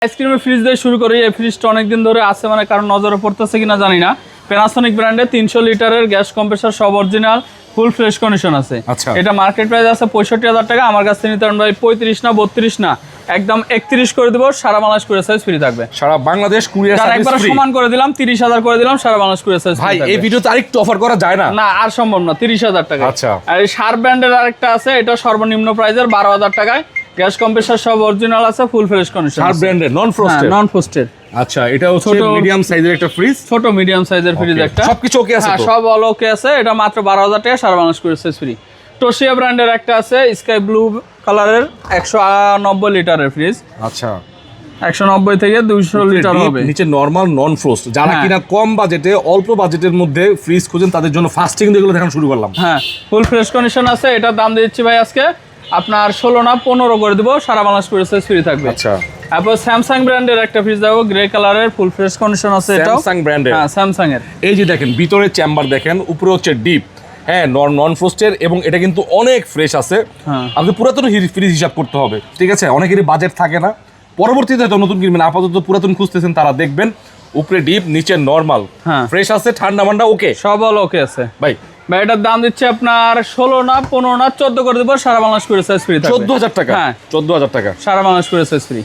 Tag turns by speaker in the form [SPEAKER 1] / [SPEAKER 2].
[SPEAKER 1] আইসক্রিমের ফ্রিজ দিয়ে শুরু করি। এই ফ্রিজটা অনেকদিন ধরে আছে, মানে কারণ নজরে পড়তেছে কিনা জানি না। প্যানাসোনিক ব্র্যান্ডের 300 লিটারের গ্যাস কম্প্রেসার, সব অরিজিনাল, ফুল ফ্রেশ কন্ডিশন আছে। এটা মার্কেট প্রাইস আছে 65,000 টাকা। আমার কাছ থেকে নিতে পারেন ভাই 35 না 32 না, একদম 31 করে দেবো। সারা বাংলাদেশ কুরিয়ার সার্ভিস ফ্রি থাকবে।
[SPEAKER 2] সারা বাংলাদেশ কুরিয়ার সার্ভিস
[SPEAKER 1] একবার
[SPEAKER 2] ফ্রি।
[SPEAKER 1] সমান করে দিলাম, 30,000 করে দিলাম, সারা বাংলাদেশ কুরিয়ার সার্ভিস
[SPEAKER 2] ভাই এই ভিডিওতে আরেকটু অফার করা যায় না?
[SPEAKER 1] না, আর সম্ভব না, 30,000 টাকা।
[SPEAKER 2] আচ্ছা,
[SPEAKER 1] আর এই শার্প ব্র্যান্ডের আরেকটা আছে, এটা সর্বনিম্ন প্রাইসের 12,000 টাকায়। গ্যাস কম্প্রেসার সব অরিজিনাল আছে, ফুল ফ্রেশ কন্ডিশন।
[SPEAKER 2] শার্প ব্র্যান্ডের নন ফ্রস্টেড।
[SPEAKER 1] নন ফ্রস্টেড।
[SPEAKER 2] আচ্ছা, এটা হচ্ছে মিডিয়াম সাইজের একটা ফ্রিজ।
[SPEAKER 1] ছোট মিডিয়াম সাইজের ফ্রিজ একটা।
[SPEAKER 2] সবকিছু ওকে আছে তো?
[SPEAKER 1] সব অল ওকে আছে। এটা মাত্র 12,000 টাকা, সারা বাংলাদেশ কুরিয়ার সার্ভিস ফ্রি। টোশিয়া ব্র্যান্ডের একটা আছে, স্কাই ব্লু কালারের 190 লিটারের ফ্রিজ।
[SPEAKER 2] আচ্ছা,
[SPEAKER 1] 190 থেকে 200 লিটার হবে।
[SPEAKER 2] নিচে নরমাল নন ফ্রস্ট। যারা কিনা কম বাজেটে, অল্প বাজেটের মধ্যে ফ্রিজ খুঁজেন তাদের জন্য ফাস্টিং এগুলো দেখানো শুরু করলাম।
[SPEAKER 1] হ্যাঁ, ফুল ফ্রেশ কন্ডিশন আছে। এটার দাম দিচ্ছি ভাই আজকে আপনার 16 না 15 করে দিব, সারা বাংলাদেশ কুরিয়ার সার্ভিস ফ্রি থাকবে।
[SPEAKER 2] আচ্ছা,
[SPEAKER 1] তারপর স্যামসাং ব্র্যান্ডের একটা ফ্রিজ দেবো, গ্রে কালারের, ফুল ফ্রেশ কন্ডিশন আছে। এটাও
[SPEAKER 2] স্যামসাং ব্র্যান্ডের।
[SPEAKER 1] হ্যাঁ, স্যামসাং এর।
[SPEAKER 2] এই যে দেখেন ভিতরে চেম্বার দেখেন, উপরে হচ্ছে ডিপ। হ্যাঁ, নন ফ্রস্টের, এবং এটা কিন্তু অনেক ফ্রেশ আছে। আপনি পুরাতন ফ্রিজ হিসাব করতে হবে, ঠিক আছে? অনেকেরই বাজেট থাকে না, পরবর্তীতে হয়তো নতুন কিনবেন। আপাতত পুরাতন খুঁজতেছেন তারা দেখবেন উপরে ডিপ, নিচে নরমাল, ফ্রেশ আছে, ঠান্ডা মান্ডা ওকে,
[SPEAKER 1] সব অল ওকে আছে
[SPEAKER 2] ভাই।
[SPEAKER 1] এটার দাম দিচ্ছে আপনার 16 না 15 না 14 করে দেবো, সারা বাংলাদেশ কুরিয়ার সার্ভিস ফ্রি থাকবে।
[SPEAKER 2] 14,000 টাকা? হ্যাঁ, 14,000 টাকা,
[SPEAKER 1] সারা বাংলাদেশ কুরিয়ার সার্ভিস ফ্রি।